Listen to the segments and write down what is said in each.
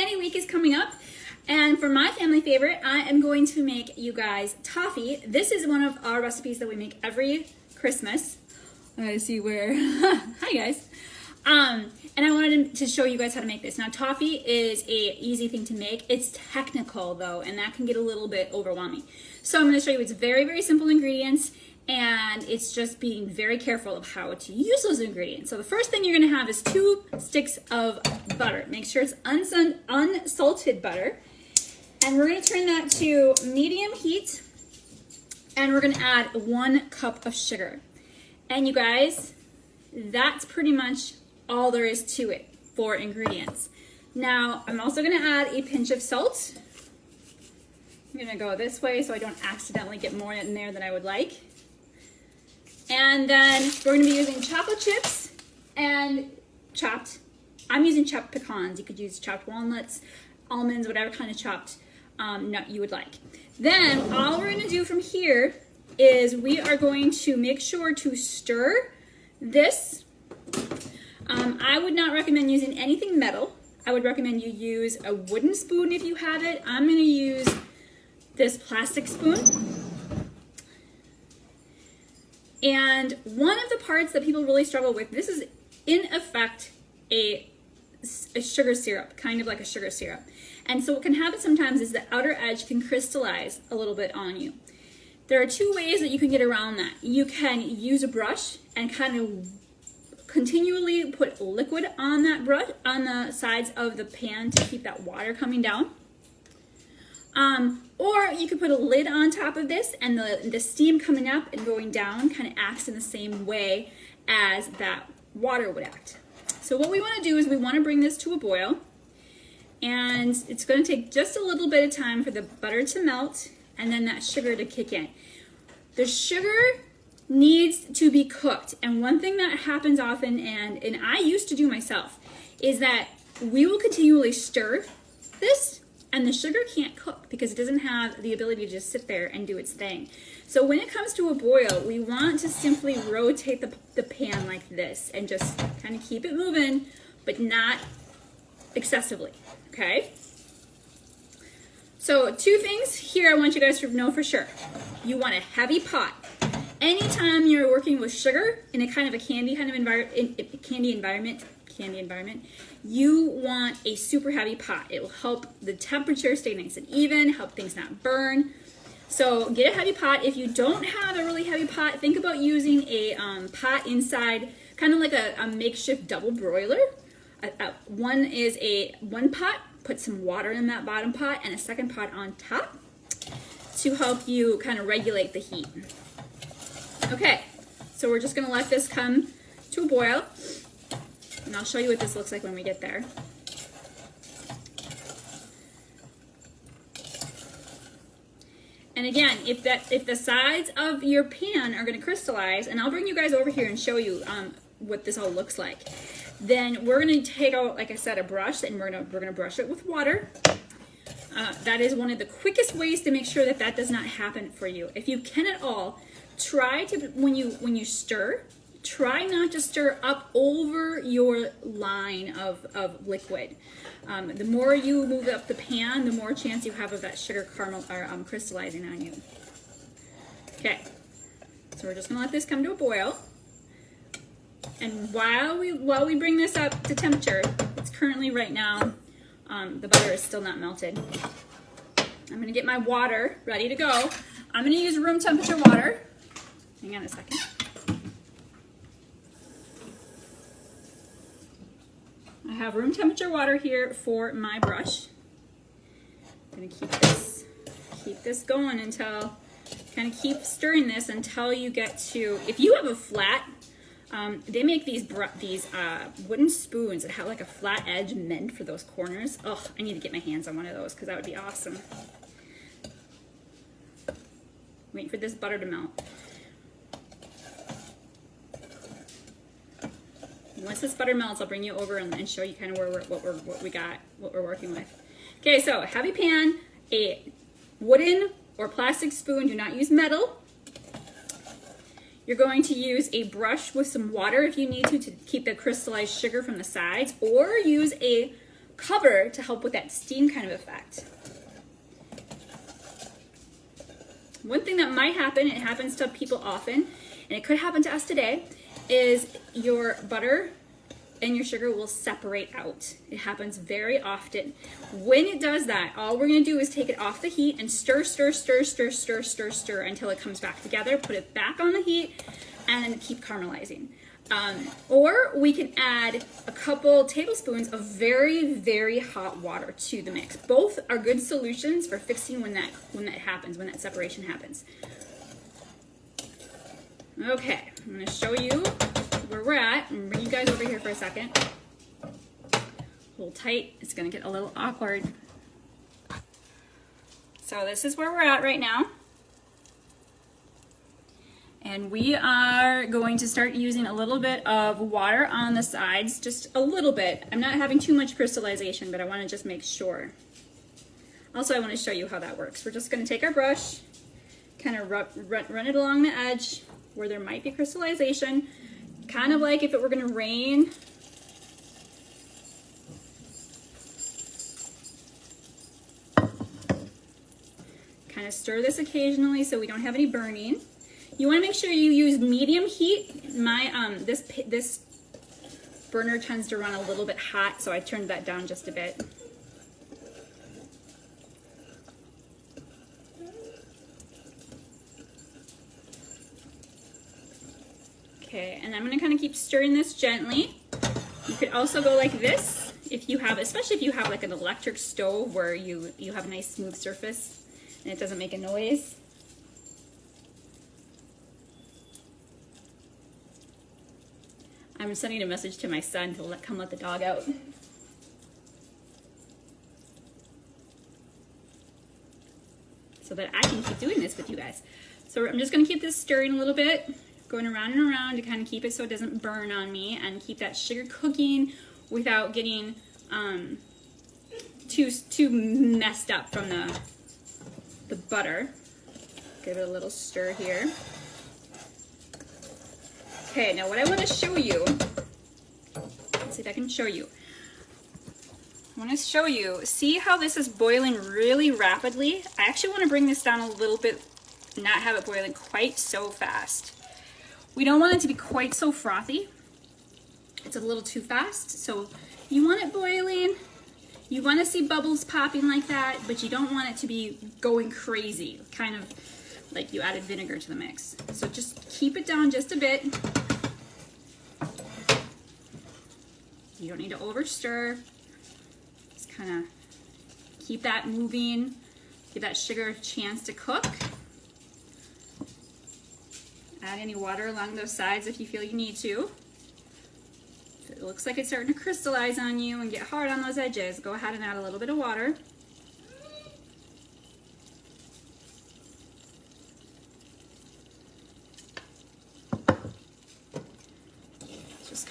Candy Week is coming up, and for my family favorite, I am going to make you guys toffee. This is one of our recipes that we make every Christmas. I see where, hi guys. And I wanted to show you guys how to make this. Now, toffee is a easy thing to make. It's technical though, and that can get a little bit overwhelming. So I'm going to show you it's very, very simple ingredients, and it's just being very careful of how to use those ingredients. So the first thing you're going to have is 2 sticks of butter. Make sure it's unsalted butter. And we're going to turn that to medium heat, and we're going to add 1 cup of sugar. And you guys, that's pretty much all there is to it for ingredients. Now, I'm also going to add a pinch of salt. I'm going to go this way so I don't accidentally get more in there than I would like. And then we're going to be using chocolate chips and I'm using chopped pecans. You could use chopped walnuts, almonds, whatever kind of chopped nut you would like. Then all we're going to do from here is we are going to make sure to stir this. I would not recommend using anything metal. I would recommend you use a wooden spoon if you have it. I'm going to use this plastic spoon. And one of the parts that people really struggle with, this is in effect a sugar syrup, kind of like a sugar syrup. And so what can happen sometimes is the outer edge can crystallize a little bit on you. There are 2 ways that you can get around that. You can use a brush and kind of continually put liquid on that brush, on the sides of the pan to keep that water coming down. Or you could put a lid on top of this, and the steam coming up and going down kind of acts in the same way as that water would act. So what we want to do is we want to bring this to a boil, and it's going to take just a little bit of time for the butter to melt and then that sugar to kick in. The sugar needs to be cooked, and one thing that happens often, and I used to do myself, is that we will continually stir this, and the sugar can't cook because it doesn't have the ability to just sit there and do its thing. So when it comes to a boil, we want to simply rotate the pan like this and just kind of keep it moving, but not excessively, okay? So 2 things here I want you guys to know for sure. You want a heavy pot. Anytime you're working with sugar in a kind of a candy environment, you want a super heavy pot. It will help the temperature stay nice and even, help things not burn. So get a heavy pot. If you don't have a really heavy pot, think about using a pot inside, kind of like a makeshift double broiler. One pot, put some water in that bottom pot, and a second pot on top to help you kind of regulate the heat. Okay, so we're just going to let this come to a boil, and I'll show you what this looks like when we get there. And again, if the sides of your pan are going to crystallize, and I'll bring you guys over here and show you what this all looks like, then we're going to take out, like I said, a brush, and we're going to brush it with water. That is one of the quickest ways to make sure that that does not happen for you. If you can at all, try to, when you stir, try not to stir up over your line of liquid. The more you move up the pan, the more chance you have of that sugar caramel or crystallizing on you. Okay, so we're just gonna let this come to a boil. And while we bring this up to temperature, it's currently right now, the butter is still not melted. I'm gonna get my water ready to go. I'm gonna use room temperature water. Hang on a second. I have room temperature water here for my brush. I'm gonna keep this going until, kind of keep stirring this until you get to, if you have a flat, they make these wooden spoons that have like a flat edge meant for those corners. Oh, I need to get my hands on one of those because that would be awesome. Wait for this butter to melt. Once this butter melts, I'll bring you over and show you kind of what we're working with. Okay, so heavy pan, a wooden or plastic spoon. Do not use metal. You're going to use a brush with some water if you need to keep the crystallized sugar from the sides, or use a cover to help with that steam kind of effect. One thing that might happen, it happens to people often, and it could happen to us today, is your butter and your sugar will separate out. It happens very often. When it does that, all we're gonna do is take it off the heat and stir, stir, stir, stir, stir, stir, stir until it comes back together, put it back on the heat, and keep caramelizing. Or we can add a couple tablespoons of very, very hot water to the mix. Both are good solutions for fixing when that happens, when that separation happens. Okay, I'm gonna show you where we're at and bring you guys over here for a second. Hold tight, it's gonna get a little awkward. So this is where we're at right now. And we are going to start using a little bit of water on the sides, just a little bit. I'm not having too much crystallization, but I want to just make sure. Also, I want to show you how that works. We're just going to take our brush, kind of run it along the edge where there might be crystallization, kind of like if it were going to rain. Kind of stir this occasionally so we don't have any burning. You want to make sure you use medium heat. My this burner tends to run a little bit hot, so I turned that down just a bit. Okay, and I'm going to kind of keep stirring this gently. You could also go like this if you have, especially if you have like an electric stove where you have a nice smooth surface and it doesn't make a noise. I'm sending a message to my son to come let the dog out. So that I can keep doing this with you guys. So I'm just gonna keep this stirring a little bit, going around and around to kind of keep it so it doesn't burn on me and keep that sugar cooking without getting too messed up from the butter. Give it a little stir here. Okay, now what I want to show you, let's see if I can show you. I want to show you, see how this is boiling really rapidly? I actually want to bring this down a little bit, not have it boiling quite so fast. We don't want it to be quite so frothy. It's a little too fast, so you want it boiling. You want to see bubbles popping like that, but you don't want it to be going crazy, kind of like you added vinegar to the mix. So just keep it down just a bit. You don't need to over stir. Just kind of keep that moving. Give that sugar a chance to cook. Add any water along those sides if you feel you need to. If it looks like it's starting to crystallize on you and get hard on those edges, go ahead and add a little bit of water.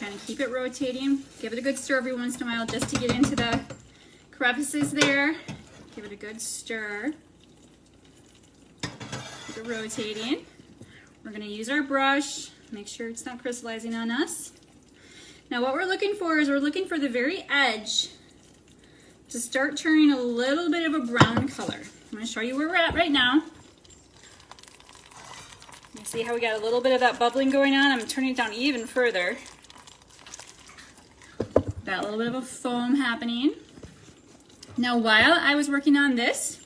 Kind of keep it rotating. Give it a good stir every once in a while just to get into the crevices there. Give it a good stir. Keep it rotating. We're going to use our brush. Make sure it's not crystallizing on us. Now what we're looking for is we're looking for the very edge to start turning a little bit of a brown color. I'm going to show you where we're at right now. You see how we got a little bit of that bubbling going on? I'm turning it down even further. Got a little bit of a foam happening. Now while I'm working on this,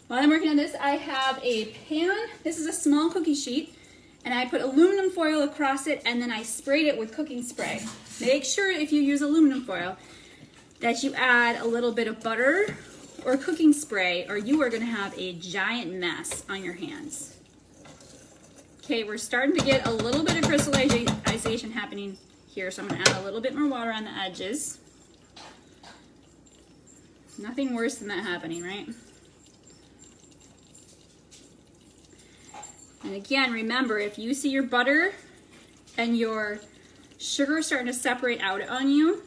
I have a pan. This is a small cookie sheet, and I put aluminum foil across it, and then I sprayed it with cooking spray. Make sure if you use aluminum foil that you add a little bit of butter or cooking spray, or you are going to have a giant mess on your hands. Okay, we're starting to get a little bit of crystallization happening here, so I'm going to add a little bit more water on the edges. Nothing worse than that happening, right? And again, remember, if you see your butter and your sugar starting to separate out on you,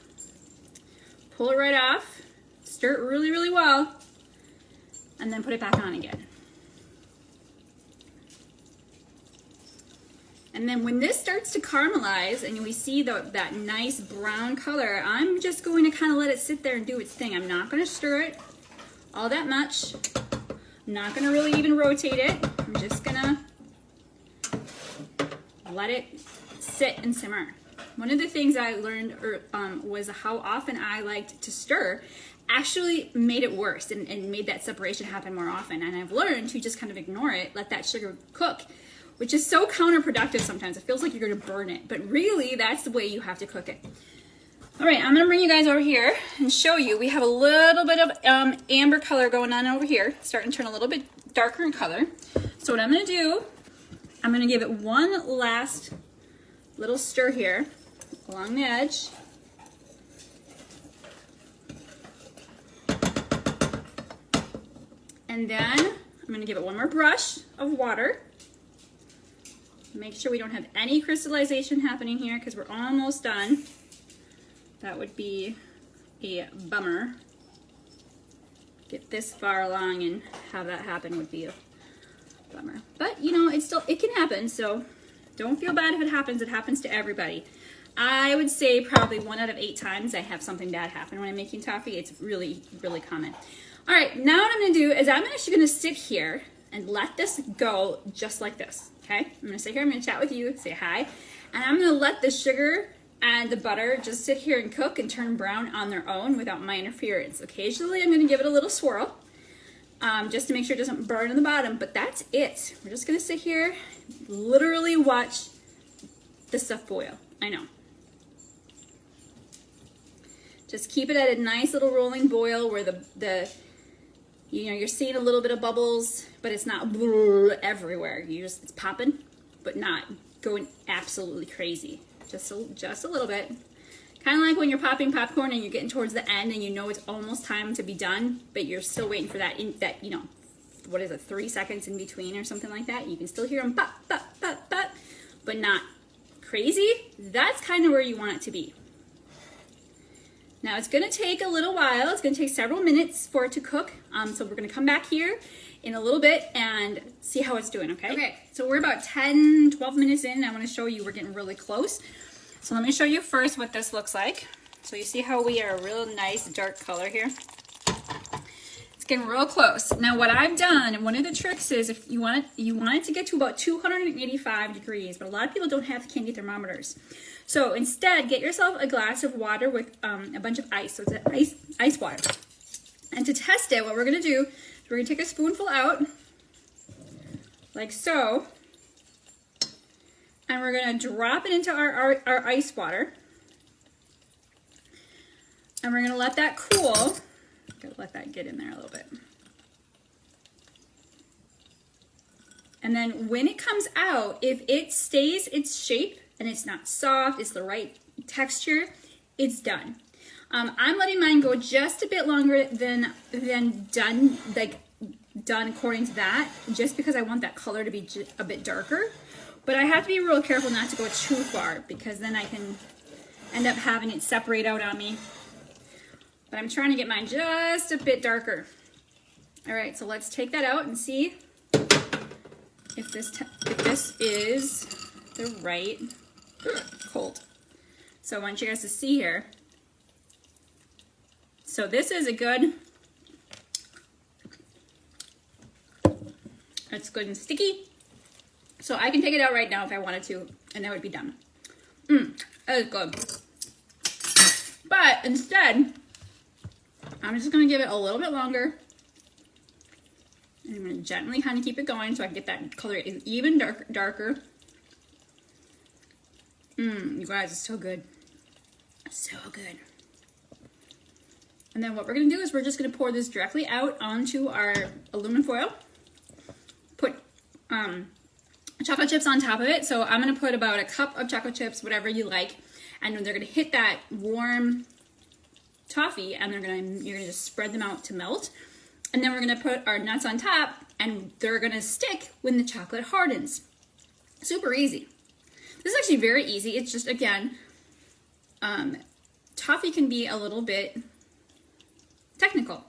pull it right off, stir it really, really well, and then put it back on again. And then when this starts to caramelize and we see that nice brown color, I'm just going to kind of let it sit there and do its thing. I'm not going to stir it all that much. I'm not going to really even rotate it. I'm just going to let it sit and simmer. One of the things I learned was how often I liked to stir actually made it worse and made that separation happen more often. And I've learned to just kind of ignore it, let that sugar cook, which is so counterproductive sometimes. It feels like you're going to burn it, but really that's the way you have to cook it. All right, I'm going to bring you guys over here and show you. We have a little bit of amber color going on over here. It's starting to turn a little bit darker in color. So what I'm going to do, I'm going to give it one last little stir here along the edge. And then I'm going to give it one more brush of water. Make sure we don't have any crystallization happening here because we're almost done. That would be a bummer. Get this far along and have that happen would be a bummer. But you know, it can happen, so don't feel bad if it happens. It happens to everybody. I would say probably 1 out of 8 times I have something bad happen when I'm making toffee. It's really, really common. All right, now what I'm gonna do is I'm actually gonna sit here and let this go just like this, okay? I'm gonna sit here, I'm gonna chat with you, say hi, and I'm gonna let the sugar and the butter just sit here and cook and turn brown on their own without my interference. Occasionally, I'm gonna give it a little swirl just to make sure it doesn't burn on the bottom, but that's it. We're just gonna sit here, literally watch this stuff boil. I know. Just keep it at a nice little rolling boil where you're seeing a little bit of bubbles, but it's not everywhere. It's popping, but not going absolutely crazy. Just a little bit. Kind of like when you're popping popcorn and you're getting towards the end and you know it's almost time to be done, but you're still waiting for that, what is it, 3 seconds in between or something like that. You can still hear them pop, pop, pop, pop, but not crazy. That's kind of where you want it to be. Now it's going to take a little while. It's going to take several minutes for it to cook. So we're going to come back here in a little bit and see how it's doing, okay? Okay, so we're about 10, 12 minutes in. I want to show you we're getting really close. So let me show you first what this looks like. So you see how we are a real nice dark color here? It's getting real close. Now what I've done, and one of the tricks is if you want it to get to about 285 degrees, but a lot of people don't have candy thermometers. So instead, get yourself a glass of water with a bunch of ice. So it's ice water. And to test it, what we're going to do is we're going to take a spoonful out, like so. And we're going to drop it into our ice water. And we're going to let that cool. Gotta let that get in there a little bit. And then when it comes out, if it stays its shape, and it's not soft, it's the right texture, it's done. I'm letting mine go just a bit longer than done according to that, just because I want that color to be a bit darker. But I have to be real careful not to go too far, because then I can end up having it separate out on me. But I'm trying to get mine just a bit darker. All right, so let's take that out and see if this is the right cold. So I want you guys to see here. So this is a good, it's good and sticky. So I can take it out right now if I wanted to, and that would be done. That is good. But instead, I'm just gonna give it a little bit longer. And I'm gonna gently kind of keep it going so I can get that color even darker. You guys, it's so good. So good. And then what we're gonna do is we're just gonna pour this directly out onto our aluminum foil. Put chocolate chips on top of it. So I'm gonna put about a cup of chocolate chips, whatever you like, and they're gonna hit that warm toffee, and you're gonna just spread them out to melt. And then we're gonna put our nuts on top, and they're gonna stick when the chocolate hardens. Super easy. This is actually very easy. It's just, again, toffee can be a little bit technical.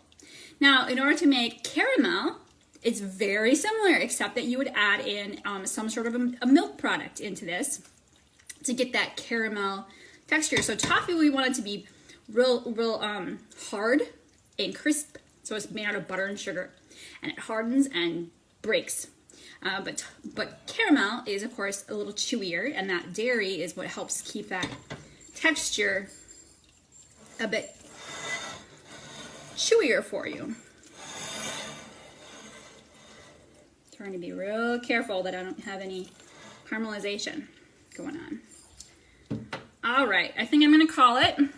Now, in order to make caramel, It's very similar, except that you would add in some sort of a milk product into this to get that caramel texture. So toffee, we want it to be real hard and crisp. So it's made out of butter and sugar, and it hardens and breaks. But caramel is, of course, a little chewier, and that dairy is what helps keep that texture a bit chewier for you. Trying to be real careful that I don't have any caramelization going on. All right, I think I'm gonna call it. Move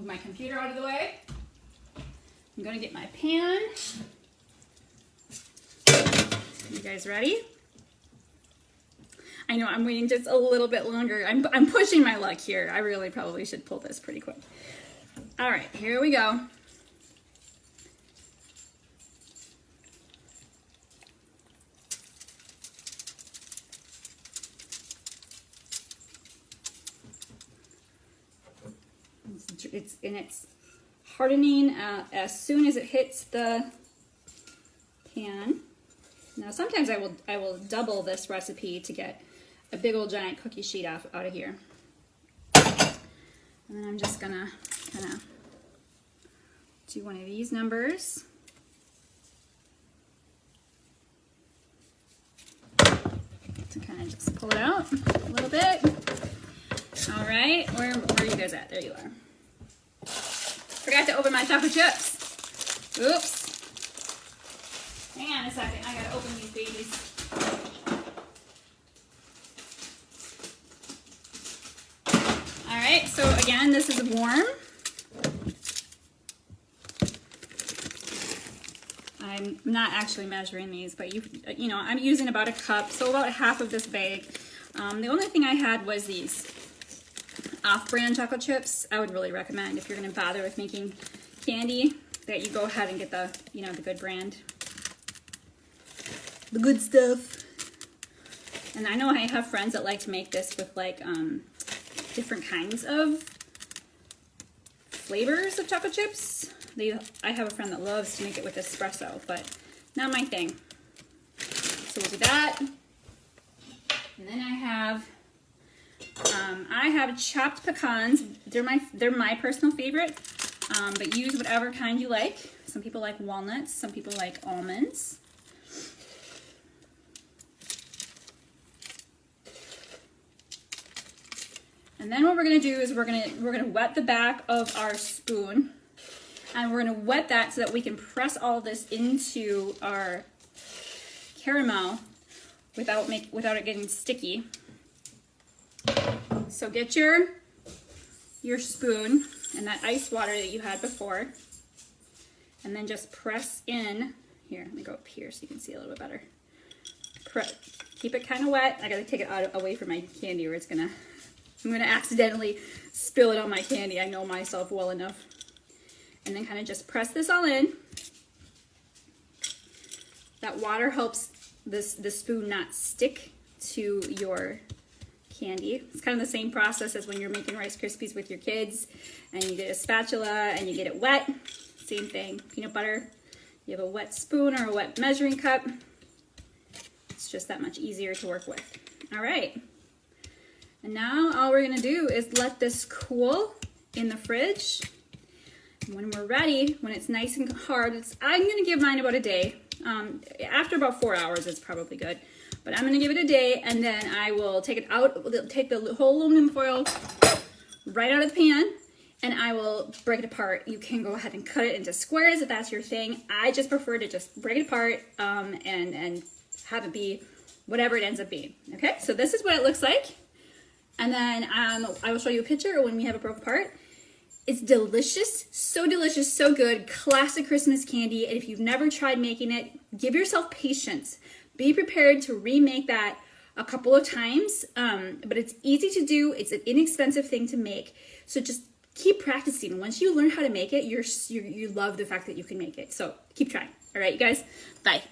my computer out of the way. I'm gonna get my pan. You guys ready? I know I'm waiting just a little bit longer. I'm pushing my luck here. I really probably should pull this pretty quick. All right, here we go. It's hardening as soon as it hits the pan. Now sometimes I will double this recipe to get a big old giant cookie sheet out of here. And then I'm just gonna kind of do one of these numbers. To kind of just pull it out a little bit. All right, where are you guys at? There you are. Forgot to open my chocolate chips. Oops. Hang on a second, I gotta open these babies. All right, so again, this is warm. I'm not actually measuring these, but you know, I'm using about a cup, so about half of this bag. The only thing I had was these off-brand chocolate chips. I would really recommend, if you're going to bother with making candy, that you go ahead and get the, you know, the good brand, the good stuff. And I know I have friends that like to make this with like different kinds of flavors of chocolate chips. I have a friend that loves to make it with espresso, but not my thing. So we'll do that. And then I have chopped pecans. They're my personal favorite, but use whatever kind you like. Some people like walnuts, some people like almonds. And then what we're gonna do is we're gonna wet the back of our spoon, and we're gonna wet that so that we can press all this into our caramel without it getting sticky. So get your spoon and that ice water that you had before, and then just press in. Here, let me go up here so you can see a little bit better. Keep it kind of wet. I gotta take it away from my candy, or I'm gonna accidentally spill it on my candy. I know myself well enough. And then kind of just press this all in. That water helps the spoon not stick to your candy. It's kind of the same process as when you're making Rice Krispies with your kids and you get a spatula and you get it wet. Same thing. Peanut butter. You have a wet spoon or a wet measuring cup. It's just that much easier to work with. All right. And now all we're gonna do is let this cool in the fridge. And when we're ready, when it's nice and hard, I'm gonna give mine about a day. After about 4 hours, it's probably good. But I'm gonna give it a day, and then I will take it out, take the whole aluminum foil right out of the pan, and I will break it apart. You can go ahead and cut it into squares if that's your thing. I just prefer to just break it apart and have it be whatever it ends up being. Okay, so this is what it looks like. And then I will show you a picture when we have it broke apart. It's delicious, so good, classic Christmas candy. And if you've never tried making it, give yourself patience. Be prepared to remake that a couple of times, but it's easy to do. It's an inexpensive thing to make. So just keep practicing. Once you learn how to make it, you love the fact that you can make it. So keep trying. All right, you guys, bye.